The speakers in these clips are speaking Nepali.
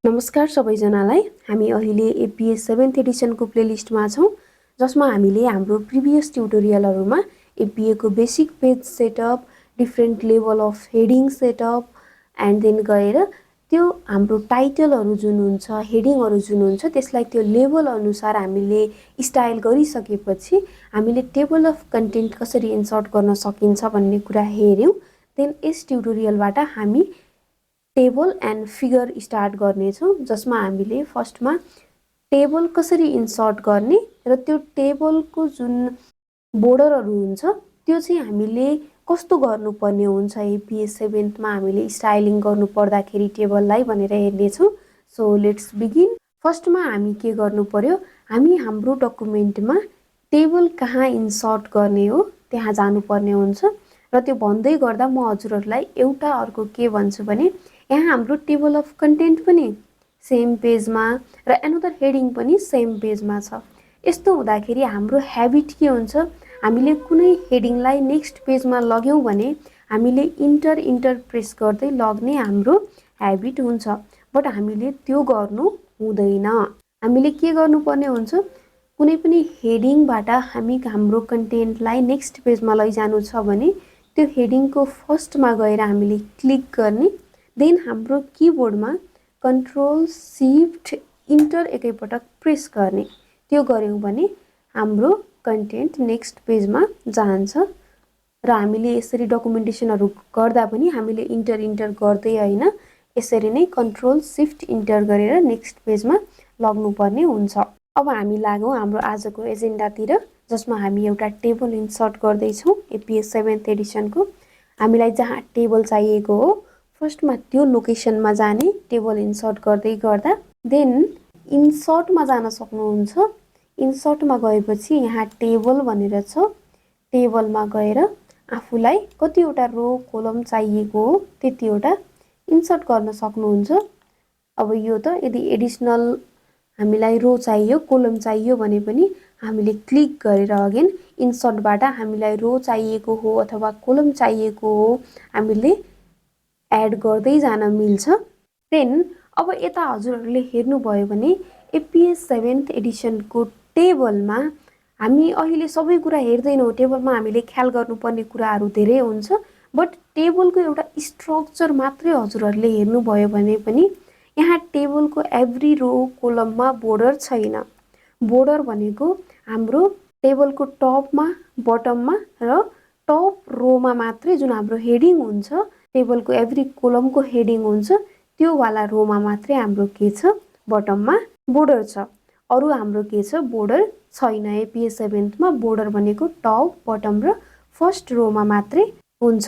नमस्कार सबैजनालाई। हामी अहिले एपीएस 7th एडिसनको प्लेलिस्टमा छौं, जसमा हामीले हाम्रो प्रिभियस ट्युटोरियलहरुमा एपीए को basic page setup, different level of heading setup and then गएर त्यो हाम्रो टाइटलहरु जुन हुन्छ, हेडिङहरु जुन हुन्छ, त्यसलाई त्यो लेभल अनुसार हामीले स्टाइल गरिसकेपछि हामीले टेबल अफ कन्टेन्ट कसरी इन्सर्ट गर्न सकिन्छ भन्ने कुरा हेर्यौं। देन यस ट्युटोरियलबाट हामी टेबल एन्ड फिगर स्टार्ट गर्नेछौं, जसमा हामीले फर्स्टमा टेबल कसरी इन्सर्ट गर्ने र त्यो टेबलको जुन बोर्डरहरु हुन्छ त्यो चाहिँ हामीले कस्तो गर्नुपर्ने हुन्छ। एपीएस 7th मा हामीले स्टाइलिङ गर्नु पर्दाखेरि टेबललाई भनेर हेर्नेछौं। So let's begin. फर्स्टमा हामी के गर्नु पर्यो, हामी हाम्रो डकुमेन्टमा टेबल कहाँ इन्सर्ट गर्ने हो त्यहाँ जानुपर्ने हुन्छ। र त्यो भन्दै गर्दा म हजुरहरुलाई एउटा अर्को के भन्छु भने, यहाँ हाम्रो टेबल अफ कन्टेन्ट पनि सेम पेजमा र एनदर हेडिङ पनि सेम पेजमा छ। यस्तो हुँदाखेरि हाम्रो ह्याबिट के हुन्छ, हामीले कुनै हेडिङलाई नेक्स्ट पेजमा लग्यौं भने हामीले इन्टर प्रेस गर्दै लग्ने हाम्रो ह्याबिट हुन्छ, बट हामीले त्यो गर्नु हुँदैन। हामीले के गर्नुपर्ने हुन्छ, कुनै पनि हेडिङबाट हामी हाम्रो कन्टेन्टलाई नेक्स्ट पेजमा लैजानु छ भने त्यो हेडिङको फर्स्टमा गएर हामीले क्लिक गर्ने, देन हाम्रो किबोर्डमा कन्ट्रोल शिफ्ट इन्टर एकैपटक प्रेस गर्ने। त्यो गर्यौं भने हाम्रो कन्टेन्ट नेक्स्ट पेजमा जान्छ। र हामीले यसरी डकुमेन्टेसनहरु गर्दा पनि हामीले इन्टर गर्दै हैन, यसरी नै कन्ट्रोल शिफ्ट इन्टर गरेर नेक्स्ट पेजमा लग्नुपर्ने हुन्छ। अब हामी लागौं हाम्रो आजको एजेन्डातिर, जसमा हामी एउटा टेबल इन्सर्ट गर्दै छौं एपीएस 7th एडिसनको। हामीलाई जहाँ टेबल चाहिएको हो फर्स्टमा त्यो लोकेसनमा जाने, टेबल इन्सर्ट गर्दै गर्दा। देन इन्सर्टमा जान सक्नुहुन्छ। इन्सर्टमा गएपछि यहाँ टेबल भनेर छ, टेबलमा गएर आफूलाई कतिवटा रो कोलम चाहिएको हो त्यतिवटा इन्सर्ट गर्न सक्नुहुन्छ। अब यो त यदि एडिसनल हामीलाई रो चाहियो, कोलम चाहियो भने पनि हामीले क्लिक गरेर अगेन इन्सर्टबाट हामीलाई रो चाहिएको हो अथवा कोलम चाहिएको हो हामीले एड गर्दै जान मिल्छ। देन अब यता हजुरहरुले हेर्नुभयो भने एपीएस 7th एडिसनको टेबलमा हामी अहिले सबै कुरा हेर्दैनौं। टेबलमा हामीले ख्याल गर्नुपर्ने कुराहरु धेरै हुन्छ, बट टेबलको एउटा स्ट्रक्चर मात्रै हजुरहरुले हेर्नुभयो भने पनि यहाँ टेबलको एभ्री रो कोलममा बोर्डर छैन। बोर्डर भनेको हाम्रो टेबलको टपमा, बटममा र टप रोमा मात्रै जुन हाम्रो हेडिङ हुन्छ, टेबलको एभ्री कोलमको हेडिङ हुन्छ, त्यो वाला रोमा मात्रै हाम्रो के छ, बटममा बोर्डर छ। अरु हाम्रो के छ, बोर्डर छैन। एपीएस 7th मा बोर्डर भनेको टप, बटम र फर्स्ट रोमा मात्रै हुन्छ।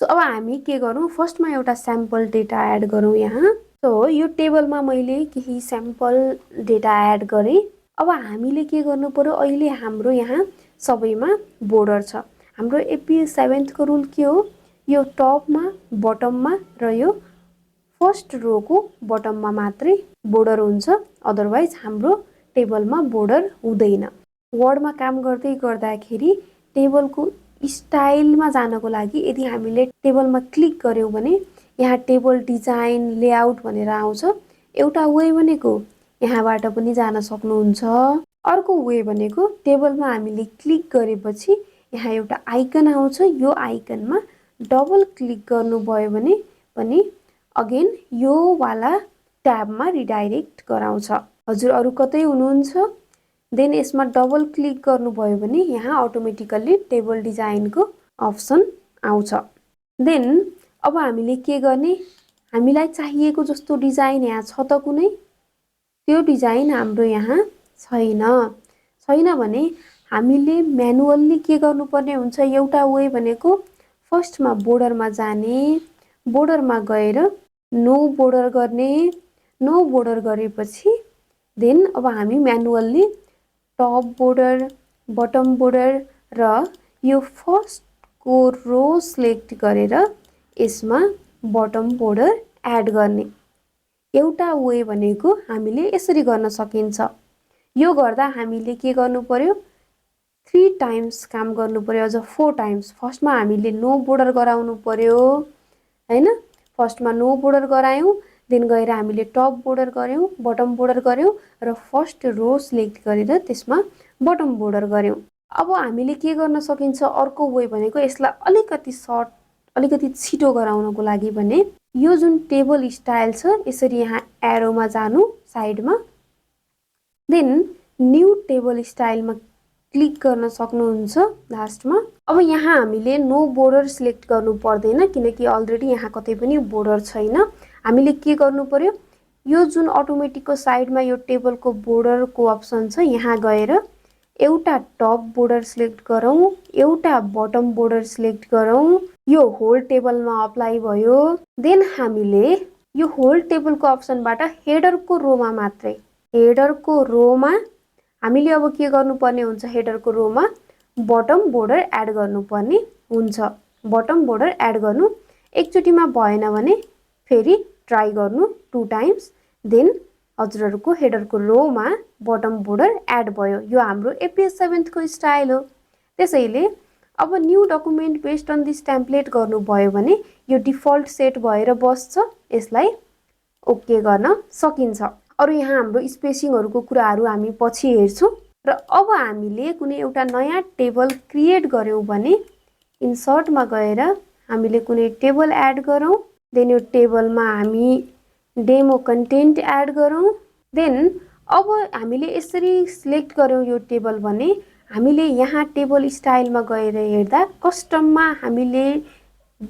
सो अब हामी के गरौँ, फर्स्टमा एउटा स्याम्पल डेटा एड गरौँ यहाँ। सो यो टेबलमा मैले केही स्याम्पल डेटा एड गरे। अब हामीले के गर्नु पर्यो, अहिले हाम्रो यहाँ सबैमा बोर्डर छ। हाम्रो एपीएस 7th को रुल के हो, यो टपमा, बटममा र यो फर्स्ट रोको बटममा मात्रै बोर्डर हुन्छ, अदरवाइज हाम्रो टेबलमा बोर्डर हुँदैन। वर्डमा काम गर्दै गर्दाखेरि टेबलको स्टाइलमा जानको लागि यदि हामीले टेबलमा क्लिक गर्यौं भने यहाँ टेबल डिजाइन लेआउट भनेर आउँछ। एउटा वे भनेको यहाँबाट पनि जान सक्नुहुन्छ। अर्को वे भनेको टेबलमा हामीले क्लिक गरेपछि यहाँ एउटा आइकन आउँछ, यो आइकनमा डबल क्लिक गर्नुभयो भने पनि अगेन यो वाला ट्याबमा रिडाइरेक्ट गराउँछ। हजुर अरु कतै हुनुहुन्छ, देन यसमा डबल क्लिक गर्नुभयो भने यहाँ अटोमेटिकली टेबल डिजाइनको अप्सन आउँछ। देन अब हामीले के गर्ने, हामीलाई चाहिएको जस्तो डिजाइन यहाँ छ त कुनै, त्यो डिजाइन हाम्रो यहाँ छैन। छैन भने हामीले म्यानुअली के गर्नुपर्ने हुन्छ, एउटा वे भनेको फर्स्टमा बोर्डरमा जाने, बोर्डरमा गएर नो बोर्डर गर्ने। नो बोर्डर गरेपछि देन अब हामी manually top border, bottom border र यो फर्स्टको रो सिलेक्ट गरेर यसमा बटम बोर्डर एड गर्ने। एउटा वे भनेको हामीले यसरी गर्न सकिन्छ। यो गर्दा हामीले के गर्नु पर्यो, 3 टाइम्स काम गर्नु पर्यो, अझ 4 टाइम्स। फर्स्टमा हामीले नो बोर्डर गराउनु पर्यो हैन, फर्स्टमा नो बोर्डर गरायौं, देन गएर हामीले टप बोर्डर गर्यौं, बटम बोर्डर गर्यौं र फर्स्ट रो सिलेक्ट गरेर त्यसमा बटम बोर्डर गर्यौं। अब हामीले के गर्न सकिन्छ अर्को वे भनेको यसलाई अलिकति छिटो गराउनको लागि भने यो जुन टेबल स्टाइल छ यसरी यहाँ एरोमा जानु साइडमा, देन न्यू टेबल स्टाइलमा क्लिक गर्न सक्नुहुन्छ लास्टमा। अब यहाँ हामीले नो बोर्डर सिलेक्ट गर्नु पर्दैन किनकि अलरेडी यहाँ कतै पनि बोर्डर छैन। हामीले के गर्नु पर्यो, यो जुन अटोमेटिकको साइडमा यो टेबलको बोर्डरको अप्सन छ यहाँ गएर एउटा टप बोर्डर सिलेक्ट गरौँ, एउटा बटम बोर्डर सिलेक्ट गरौँ, यो होल टेबलमा अप्लाई भयो। देन हामीले यो होल टेबलको अप्सनबाट हेडरको रोमा मात्रै, हेडरको रोमा हामीले अब के गर्नुपर्ने हुन्छ, हेडरको रोमा बटम बोर्डर एड गर्नुपर्ने हुन्छ। बटम बोर्डर एड गर्नु एकचोटिमा भएन भने फेरि ट्राई गर्नु 2 टाइम्स, देन हजुरहरूको हेडरको रोमा बटम बोर्डर एड भयो। यो हाम्रो एपीएस 7 को स्टाइल हो। त्यसैले अब new document based on this template गर्नुभयो भने यो डिफल्ट सेट भएर बस्छ, यसलाई ओके गर्न सकिन्छ। अरु यहाँ हाम्रो स्पेसिङहरुको कुराहरु हामी पछि हेर्छौं। र अब हामीले कुनै एउटा नयाँ टेबल क्रिएट गर्यौं भने इन्सर्टमा गएर हामीले कुनै टेबल एड गरौँ, देन यो टेबलमा हामी डेमो कन्टेन्ट एड गरौँ। देन अब हामीले यसरी सिलेक्ट गर्यौं यो टेबल भने हामीले यहाँ टेबल स्टाइलमा गएर हेर्दा कस्टममा हामीले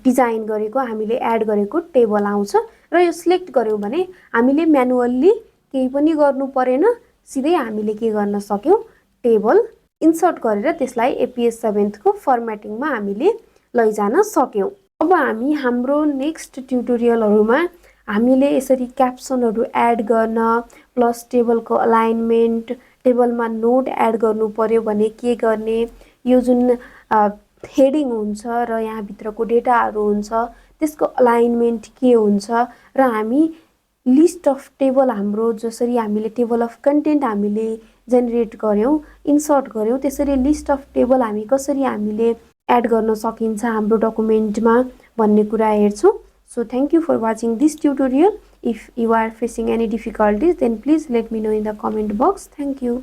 डिजाइन गरेको, हामीले एड गरेको टेबल आउँछ र यो सिलेक्ट गर्यौं भने हामीले म्यानुअली केही पनि गर्नु परेन, सिधै हामीले के गर्न सक्यौं, टेबल इन्सर्ट गरेर त्यसलाई एपीएस 7 को फर्मेटिङमा हामीले लैजान सक्यौं। अब हामी हाम्रो नेक्स्ट ट्युटोरियलहरुमा हामीले यसरी क्याप्सनहरु एड गर्न प्लस टेबलको अलाइनमेन्ट, टेबलमा नोट एड गर्नु पर्यो भने के गर्ने, यो जुन हेडिङ हुन्छ र यहाँ भित्रको डेटाहरु हुन्छ त्यसको अलाइनमेन्ट के हुन्छ र हामी लिस्ट अफ टेबल हाम्रो जसरी हामीले टेबल अफ कन्टेन्ट हामीले जेनेरेट गर्यौं, इन्सर्ट गर्यौं, त्यसरी लिस्ट अफ टेबल हामी कसरी हामीले एड गर्न सकिन्छ हाम्रो डकुमेन्टमा भन्ने कुरा हेर्छौं। So thank you for watching this tutorial. If you are facing any difficulties then please let me know in the comment box. Thank you.